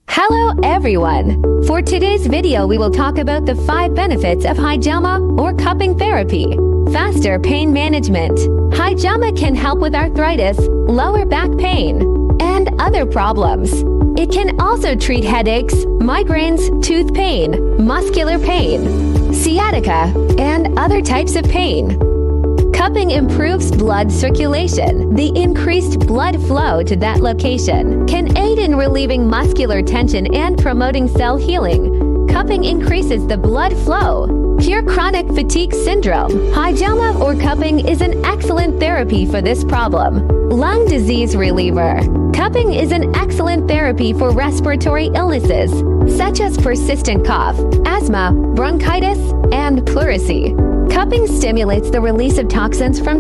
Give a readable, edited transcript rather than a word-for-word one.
Hello everyone! For today's video we will talk about the 5 benefits of Hijama or cupping therapy. Faster pain management. Hijama can help with arthritis, lower back pain, and other problems. It can also treat headaches, migraines, tooth pain, muscular pain, sciatica, and other types of pain. Cupping improves blood circulation. The increased blood flow to that location can aid in relieving muscular tension and promoting cell healing. Cupping increases the blood flow. Cure chronic fatigue syndrome. Hijama or cupping is an excellent therapy for this problem. Lung disease reliever. Cupping is an excellent therapy for respiratory illnesses, such as persistent cough, asthma, bronchitis, and pleurisy. Cupping stimulates the release of toxins from